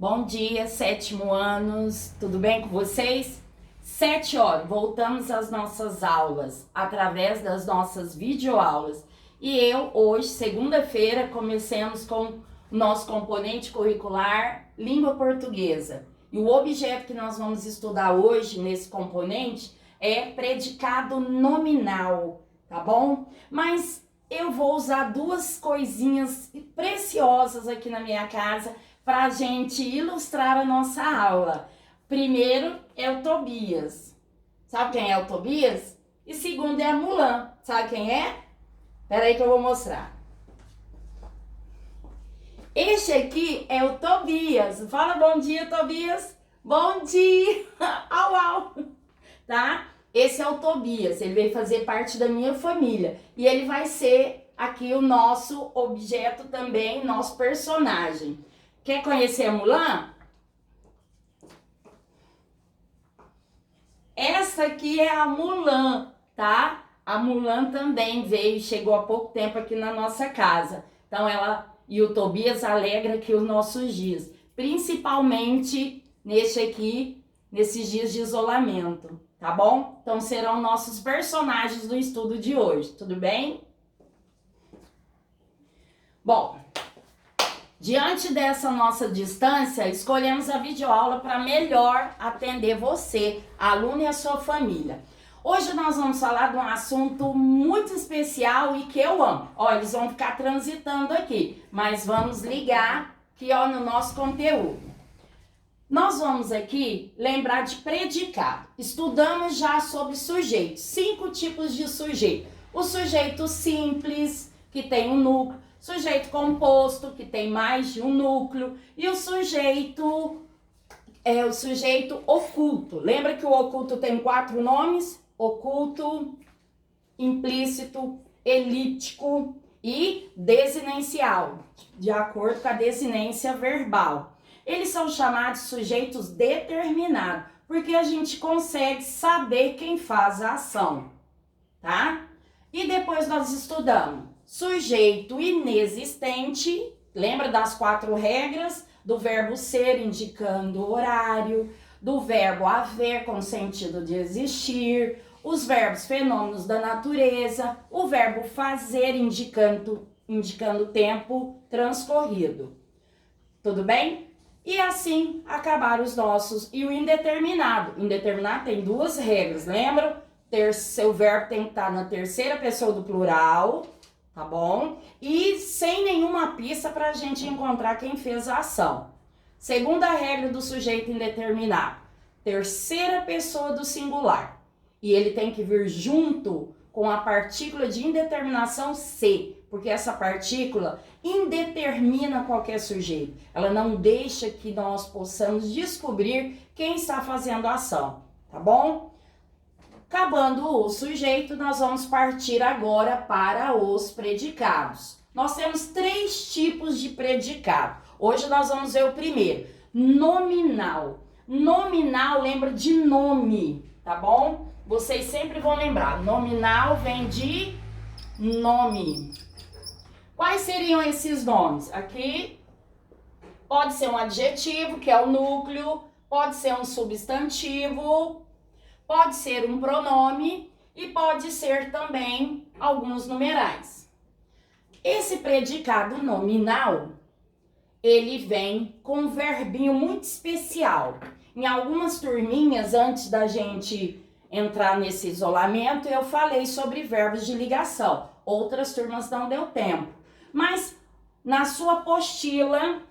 Bom dia, 7º anos, tudo bem com vocês? 7 horas, voltamos às nossas aulas, através das nossas videoaulas. E eu, hoje, segunda-feira, comecemos com o nosso componente curricular Língua Portuguesa. E o objeto que nós vamos estudar hoje, nesse componente, é predicado nominal, tá bom? Mas eu vou usar duas coisinhas preciosas aqui na minha casa para a gente ilustrar a nossa aula. Primeiro é o Tobias. Sabe quem é o Tobias? E segundo é a Mulan. Sabe quem é? Espera aí que eu vou mostrar. Este aqui é o Tobias. Fala bom dia, Tobias. Bom dia. Au, au. Tá? Esse é o Tobias. Ele veio fazer parte da minha família. E ele vai ser aqui o nosso objeto também, nosso personagem. Quer conhecer a Mulan? Essa aqui é a Mulan, tá? A Mulan também veio, chegou há pouco tempo aqui na nossa casa. Então ela e o Tobias alegra aqui os nossos dias, principalmente nesses dias de isolamento, tá bom? Então serão nossos personagens do estudo de hoje, tudo bem? Bom, diante dessa nossa distância, escolhemos a videoaula para melhor atender você, aluno e a sua família. Hoje nós vamos falar de um assunto muito especial e que eu amo. Ó, eles vão ficar transitando aqui, mas vamos ligar aqui, ó, no nosso conteúdo. Nós vamos aqui lembrar de predicado. Estudamos já sobre sujeitos, 5 tipos de sujeito. O sujeito simples, que tem um núcleo. Sujeito composto, que tem mais de um núcleo, e o sujeito oculto. Lembra que o oculto tem 4 nomes? Oculto, implícito, elíptico e desinencial, de acordo com a desinência verbal. Eles são chamados de sujeitos determinados, porque a gente consegue saber quem faz a ação, tá? E depois nós estudamos sujeito inexistente, lembra das 4 regras? Do verbo ser, indicando o horário, do verbo haver, com sentido de existir, os verbos fenômenos da natureza, o verbo fazer, indicando o tempo transcorrido. Tudo bem? E assim acabaram os nossos. E o indeterminado. Indeterminado tem 2 regras, lembram? Seu verbo tem que estar na terceira pessoa do plural, tá bom? E sem nenhuma pista para a gente encontrar quem fez a ação. Segunda regra do sujeito indeterminado, terceira pessoa do singular. E ele tem que vir junto com a partícula de indeterminação se, porque essa partícula indetermina qualquer sujeito. Ela não deixa que nós possamos descobrir quem está fazendo a ação, tá bom? Acabando o sujeito, nós vamos partir agora para os predicados. Nós temos 3 tipos de predicado. Hoje nós vamos ver o primeiro, nominal. Nominal lembra de nome, tá bom? Vocês sempre vão lembrar, nominal vem de nome. Quais seriam esses nomes? Aqui pode ser um adjetivo, que é o núcleo, pode ser um substantivo, pode ser um pronome e pode ser também alguns numerais. Esse predicado nominal, ele vem com um verbinho muito especial. Em algumas turminhas, antes da gente entrar nesse isolamento, eu falei sobre verbos de ligação. Outras turmas não deu tempo. Mas na sua apostila,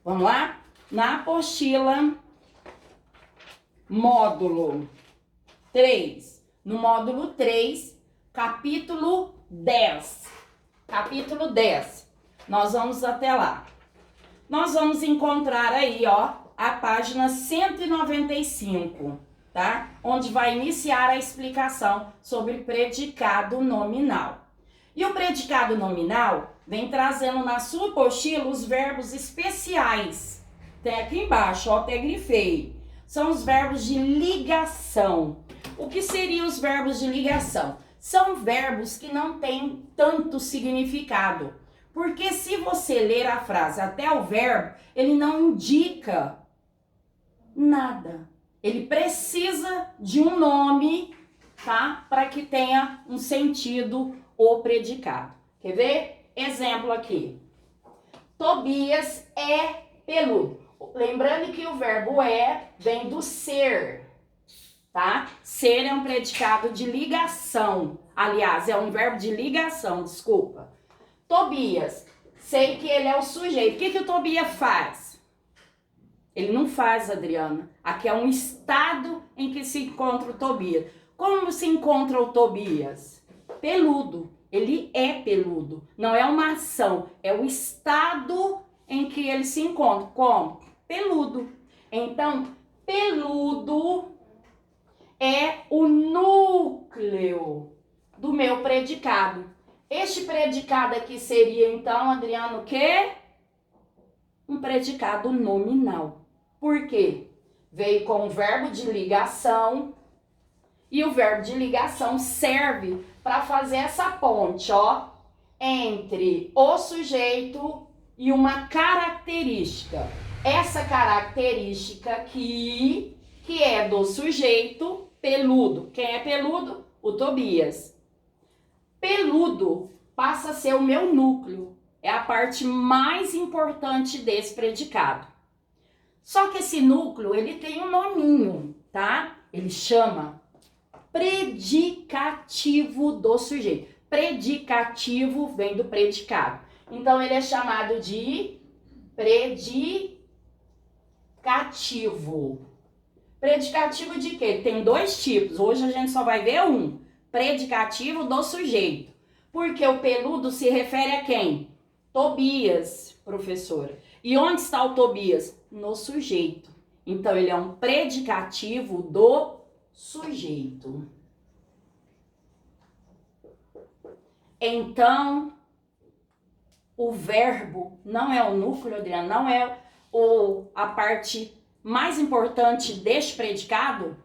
vamos lá? Na apostila, módulo 3. No módulo 3, capítulo 10. Capítulo 10. Nós vamos até lá. Nós vamos encontrar aí, ó, a página 195, tá? Onde vai iniciar a explicação sobre predicado nominal. E o predicado nominal vem trazendo na sua apostila os verbos especiais. Tem aqui embaixo, ó, até grifei. São os verbos de ligação. O que seriam os verbos de ligação? São verbos que não têm tanto significado. Porque se você ler a frase até o verbo, ele não indica nada. Ele precisa de um nome, tá? Para que tenha um sentido o predicado. Quer ver? Exemplo aqui. Tobias é peludo. Lembrando que o verbo é vem do ser, tá? Ser é um predicado de ligação. Aliás, é um verbo de ligação, desculpa. Tobias, sei que ele é o sujeito. O que o Tobias faz? Ele não faz, Adriana. Aqui é um estado em que se encontra o Tobias. Como se encontra o Tobias? Peludo. Ele é peludo. Não é uma ação, é o estado em que ele se encontra. Como? Peludo. Então, peludo é o núcleo do meu predicado. Este predicado aqui seria, então, Adriano, o quê? Um predicado nominal. Por quê? Veio com o verbo de ligação e o verbo de ligação serve para fazer essa ponte, ó, entre o sujeito e uma característica. Essa característica aqui, que é do sujeito peludo. Quem é peludo? O Tobias. Peludo passa a ser o meu núcleo. É a parte mais importante desse predicado. Só que esse núcleo, ele tem um nominho, tá? Ele chama predicativo do sujeito. Predicativo vem do predicado. Então, ele é chamado de predicativo. Predicativo de quê? Tem dois tipos. Hoje a gente só vai ver um. Predicativo do sujeito. Porque o peludo se refere a quem? Tobias, professora. E onde está o Tobias? No sujeito. Então, ele é um predicativo do sujeito. Então, o verbo não é o núcleo, Adriana, não é a parte mais importante deste predicado?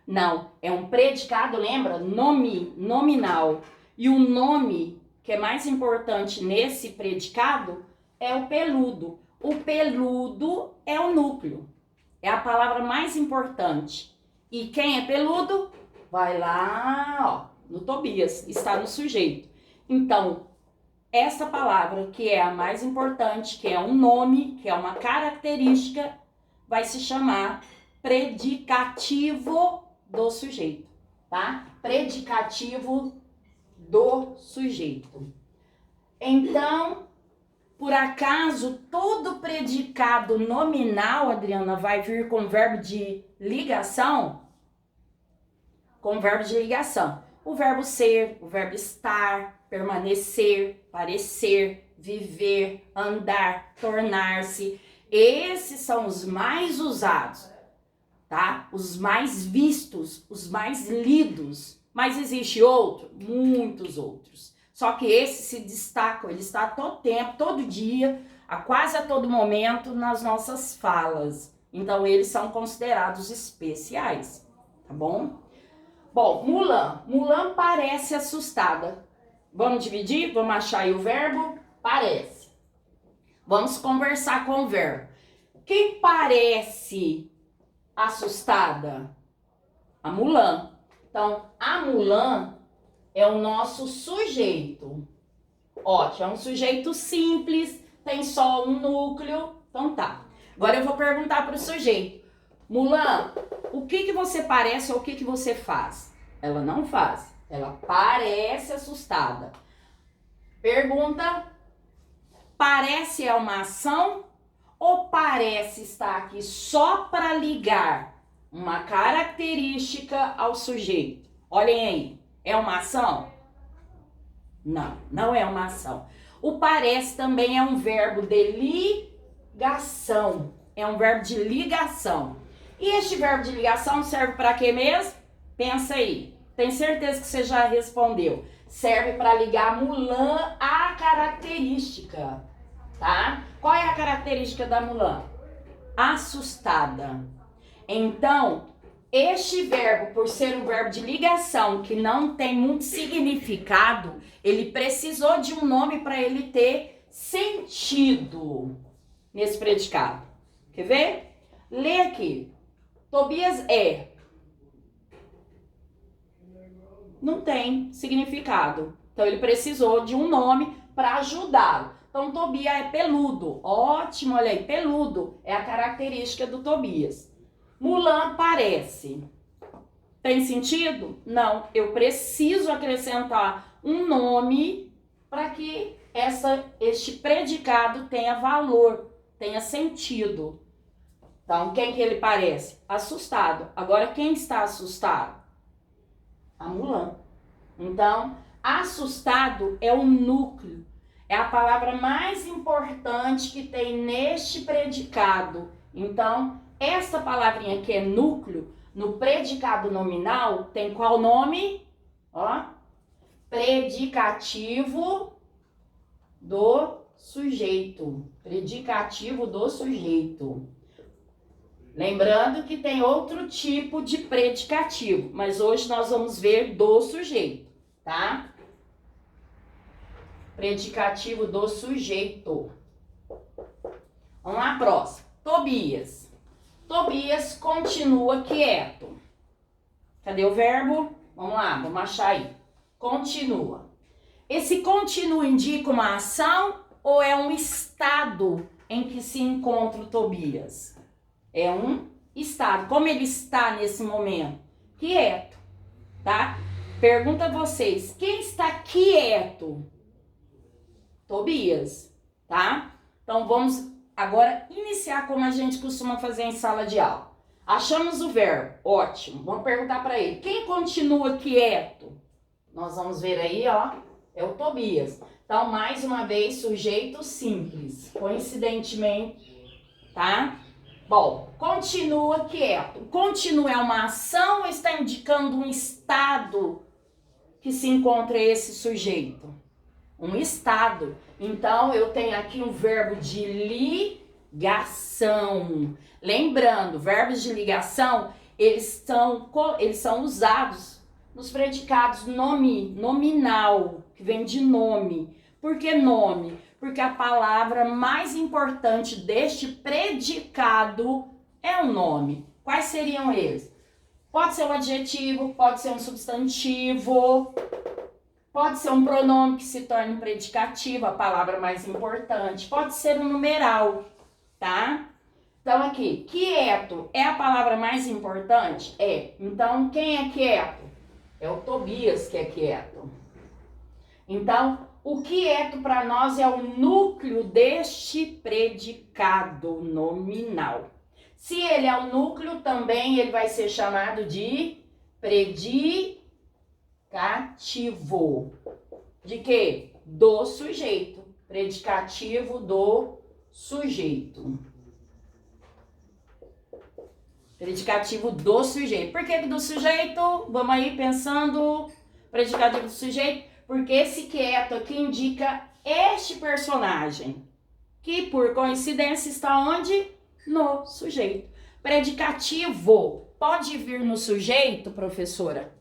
Não, é um predicado, lembra? Nominal. E o nome que é mais importante nesse predicado é o peludo. O peludo é o núcleo. É a palavra mais importante. E quem é peludo? Vai lá, ó, no Tobias, está no sujeito. Então, essa palavra que é a mais importante, que é um nome, que é uma característica, vai se chamar predicativo do sujeito, tá? Predicativo do sujeito. Então, por acaso, todo predicado nominal, Adriana, vai vir com verbo de ligação? Com verbo de ligação. O verbo ser, o verbo estar, permanecer, parecer, viver, andar, tornar-se. Esses são os mais usados, tá? Os mais vistos, os mais lidos. Mas existe outro? Muitos outros. Só que esse se destaca, ele está todo tempo, todo dia, quase a todo momento nas nossas falas. Então, eles são considerados especiais, tá bom? Bom, Mulan. Mulan parece assustada. Vamos dividir? Vamos achar aí o verbo? Parece. Vamos conversar com o verbo. Quem parece assustada? A Mulan. Então, a Mulan é o nosso sujeito. Ótimo, é um sujeito simples, tem só um núcleo. Então tá. Agora eu vou perguntar para o sujeito. Mulan, o que você parece ou o que você faz? Ela não faz. Ela parece assustada. Pergunta, parece é uma ação ou parece estar aqui só para ligar uma característica ao sujeito? Olhem aí, é uma ação? Não, não é uma ação. O parece também é um verbo de ligação. É um verbo de ligação. E este verbo de ligação serve para quê mesmo? Pensa aí. Tenho certeza que você já respondeu. Serve para ligar Mulan à característica, tá? Qual é a característica da Mulan? Assustada. Então, Este verbo, por ser um verbo de ligação que não tem muito significado, ele precisou de um nome para ele ter sentido nesse predicado. Quer ver? Lê aqui. Tobias é. Não tem significado. Então ele precisou de um nome para ajudá-lo. Então Tobias é peludo. Ótimo, olha aí, peludo é a característica do Tobias. Mulan parece. Tem sentido? Não. Eu preciso acrescentar um nome para que este predicado tenha valor, tenha sentido. Então, quem que ele parece? Assustado. Agora, quem está assustado? A Mulan. Então, assustado é o núcleo. É a palavra mais importante que tem neste predicado. Então, essa palavrinha que é núcleo, no predicado nominal, tem qual nome? Ó, predicativo do sujeito. Predicativo do sujeito. Lembrando que tem outro tipo de predicativo, mas hoje nós vamos ver do sujeito, tá? Predicativo do sujeito. Vamos lá, próximo. Tobias. Tobias continua quieto. Cadê o verbo? Vamos lá, vamos achar aí. Continua. Esse continua indica uma ação ou é um estado em que se encontra o Tobias? É um estado. Como ele está nesse momento? Quieto, tá? Pergunta a vocês, quem está quieto? Tobias, tá? Então vamos agora iniciar como a gente costuma fazer em sala de aula. Achamos o verbo, ótimo. Vamos perguntar para ele, quem continua quieto? Nós vamos ver aí, ó, é o Tobias. Então, mais uma vez, sujeito simples, coincidentemente, tá? Bom, continua quieto. Continua é uma ação ou está indicando um estado que se encontra esse sujeito? Um estado. Então, eu tenho aqui um verbo de ligação. Lembrando, verbos de ligação, eles são usados nos predicados nominal, que vem de nome. Por que nome? Porque a palavra mais importante deste predicado é o nome. Quais seriam eles? Pode ser um adjetivo, pode ser um substantivo, pode ser um pronome que se torne um predicativo, a palavra mais importante. Pode ser um numeral, tá? Então aqui, quieto é a palavra mais importante? É. Então quem é quieto? É o Tobias que é quieto. Então, o quieto para nós é o núcleo deste predicado nominal. Se ele é o núcleo, também ele vai ser chamado de predicativo. De quê? Do sujeito. Predicativo do sujeito. Predicativo do sujeito. Por que do sujeito? Vamos aí pensando. Predicativo do sujeito. Porque esse quieto aqui indica este personagem. Que por coincidência está onde? No sujeito. Predicativo pode vir no sujeito, professora?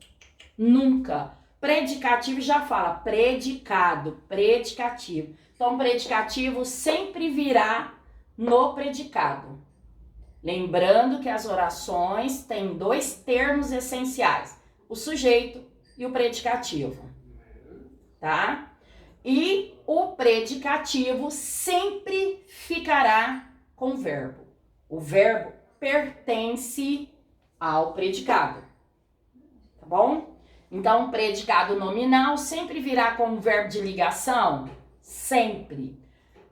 Nunca. Predicativo já fala predicado, predicativo. Então, predicativo sempre virá no predicado. Lembrando que as orações têm dois termos essenciais: o sujeito e o predicativo, tá? E o predicativo sempre ficará com o verbo. O verbo pertence ao predicado, tá bom? Então, predicado nominal sempre virá com o verbo de ligação? Sempre.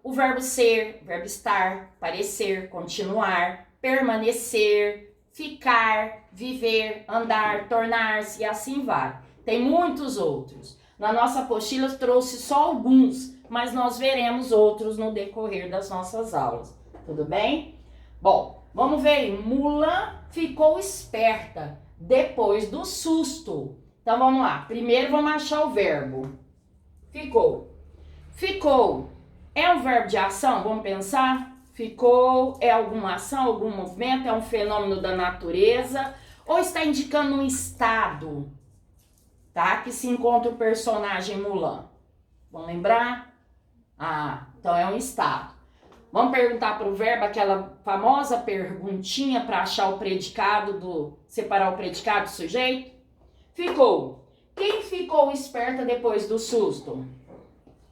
O verbo ser, verbo estar, parecer, continuar, permanecer, ficar, viver, andar, tornar-se e assim vai. Tem muitos outros. Na nossa apostila trouxe só alguns, mas nós veremos outros no decorrer das nossas aulas. Tudo bem? Bom, vamos ver aí. Mulan ficou esperta depois do susto. Então vamos lá. Primeiro vamos achar o verbo. Ficou. Ficou. É um verbo de ação? Vamos pensar? Ficou é alguma ação, algum movimento, é um fenômeno da natureza ou está indicando um estado, tá? Que se encontra o personagem Mulan. Vamos lembrar? Ah, então é um estado. Vamos perguntar para o verbo aquela famosa perguntinha para achar o predicado separar o predicado do sujeito? Ficou. Quem ficou esperta depois do susto?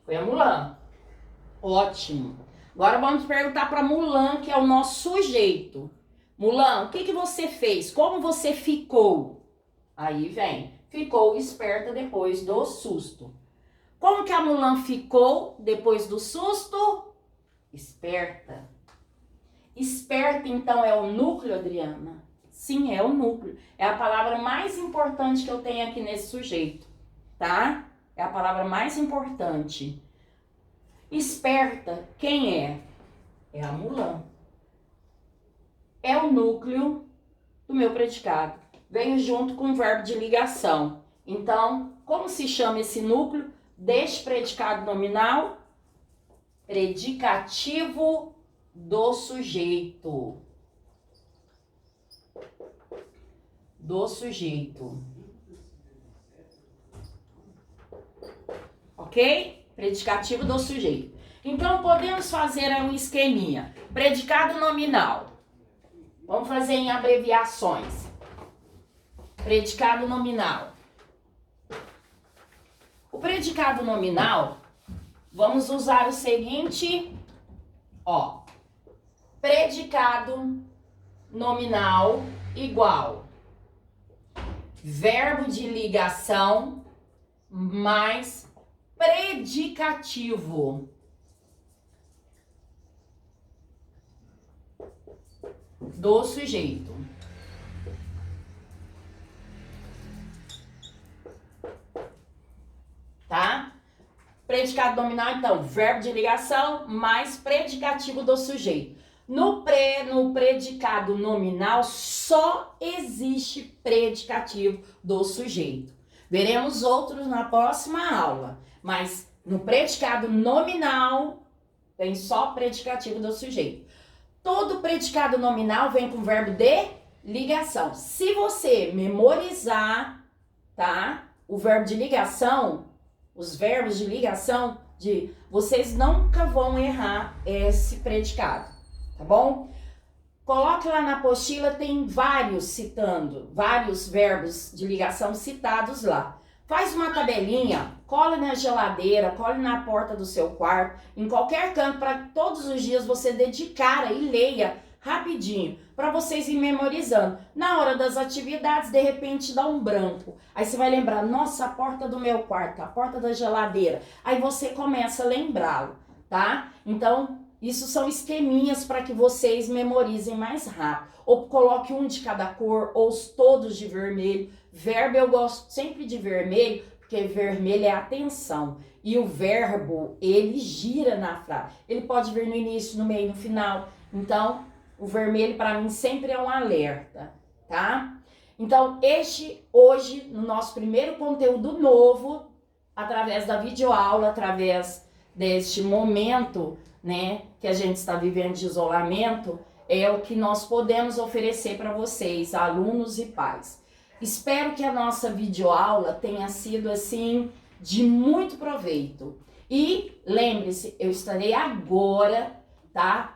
Foi a Mulan. Ótimo. Agora vamos perguntar para Mulan, que é o nosso sujeito. Mulan, o que você fez? Como você ficou? Aí vem. Ficou esperta depois do susto. Como que a Mulan ficou depois do susto? Esperta. Esperta, então, é o núcleo, Adriana? Sim, é o núcleo. É a palavra mais importante que eu tenho aqui nesse sujeito, tá? É a palavra mais importante. Esperta, quem é? É a Mulan. É o núcleo do meu predicado. Veio junto com o verbo de ligação. Então, como se chama esse núcleo deste predicado nominal? Predicativo do sujeito. Do sujeito. Ok? Predicativo do sujeito. Então, podemos fazer um esqueminha. Predicado nominal. Vamos fazer em abreviações. Predicado nominal. O predicado nominal, vamos usar o seguinte, ó. Predicado nominal igual verbo de ligação mais predicativo do sujeito. Tá? Predicado nominal, então, verbo de ligação mais predicativo do sujeito. No predicado nominal só existe predicativo do sujeito. Veremos outros na próxima aula, mas no predicado nominal tem só predicativo do sujeito. Todo predicado nominal vem com verbo de ligação. Se você memorizar, tá? O verbo de ligação, os verbos de ligação, vocês nunca vão errar esse predicado, tá bom? Coloque lá na apostila, tem vários verbos de ligação citados lá. Faz uma tabelinha, cola na geladeira, cole na porta do seu quarto, em qualquer canto, para todos os dias você dedicar e leia rapidinho, para vocês ir memorizando. Na hora das atividades, de repente dá um branco. Aí você vai lembrar, nossa, a porta do meu quarto, a porta da geladeira. Aí você começa a lembrá-lo, tá? Então, isso são esqueminhas para que vocês memorizem mais rápido. Ou coloque um de cada cor, ou todos de vermelho. Verbo eu gosto sempre de vermelho, porque vermelho é atenção. E o verbo, ele gira na frase. Ele pode vir no início, no meio, no final. Então, o vermelho para mim sempre é um alerta, tá? Então, hoje, no nosso primeiro conteúdo novo, através da videoaula, através deste momento, né, que a gente está vivendo de isolamento, é o que nós podemos oferecer para vocês, alunos e pais. Espero que a nossa videoaula tenha sido, assim, de muito proveito. E lembre-se, eu estarei agora, tá?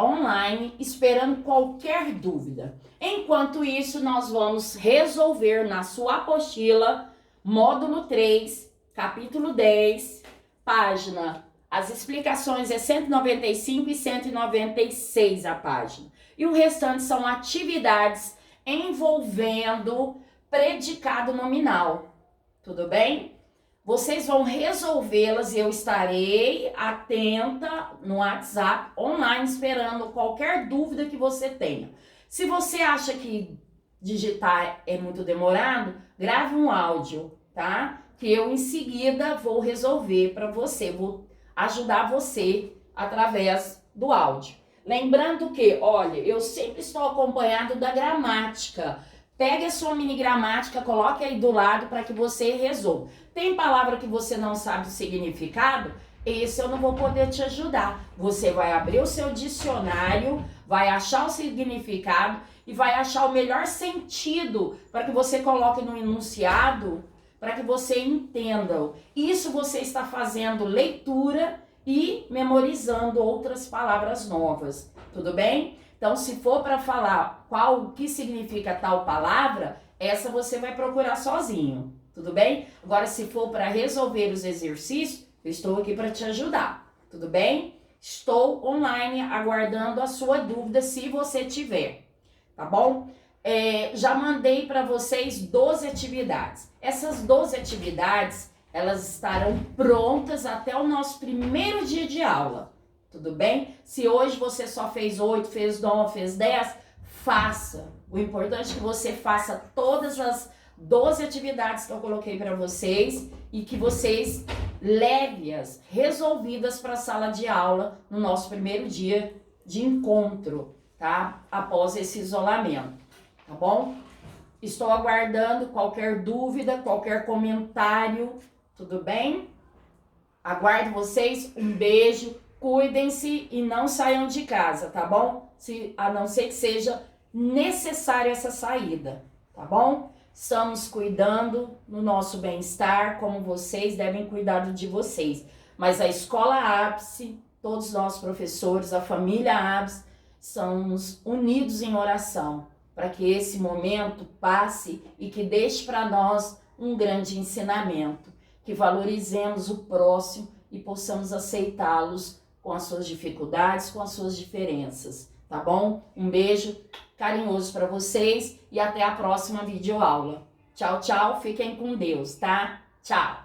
Online, esperando qualquer dúvida. Enquanto isso, nós vamos resolver na sua apostila, módulo 3, capítulo 10, página. As explicações é 195 e 196 a página. E o restante são atividades envolvendo predicado nominal. Tudo bem? Vocês vão resolvê-las e eu estarei atenta no WhatsApp online esperando qualquer dúvida que você tenha. Se você acha que digitar é muito demorado, grave um áudio, tá? Que eu em seguida vou resolver para você, vou ajudar você através do áudio. Lembrando que, olha, eu sempre estou acompanhado da gramática. Pegue a sua mini gramática, coloque aí do lado para que você resolva. Tem palavra que você não sabe o significado? esse eu não vou poder te ajudar. Você vai abrir o seu dicionário, vai achar o significado e vai achar o melhor sentido para que você coloque no enunciado, para que você entenda. Isso você está fazendo leitura e memorizando outras palavras novas, tudo bem? Então, se for para falar o que significa tal palavra, essa você vai procurar sozinho, tudo bem? Agora, se for para resolver os exercícios, eu estou aqui para te ajudar, tudo bem? Estou online aguardando a sua dúvida, se você tiver, tá bom? Já mandei para vocês 12 atividades. Essas 12 atividades, elas estarão prontas até o nosso primeiro dia de aula, tudo bem? Se hoje você só fez 8, fez 9, fez 10, faça. O importante é que você faça todas as 12 atividades que eu coloquei para vocês e que vocês leve-as resolvidas para a sala de aula no nosso primeiro dia de encontro, tá? Após esse isolamento, tá bom? Estou aguardando qualquer dúvida, qualquer comentário, tudo bem? Aguardo vocês, um beijo, cuidem-se e não saiam de casa, tá bom? A não ser que seja necessária essa saída, tá bom? Estamos cuidando no nosso bem-estar, como vocês devem cuidar de vocês. Mas a Escola Ápice, todos nós professores, a família Ápice, somos unidos em oração para que esse momento passe e que deixe para nós um grande ensinamento, que valorizemos o próximo e possamos aceitá-los com as suas dificuldades, com as suas diferenças, tá bom? Um beijo carinhoso para vocês e até a próxima videoaula. Tchau, tchau, fiquem com Deus, tá? Tchau!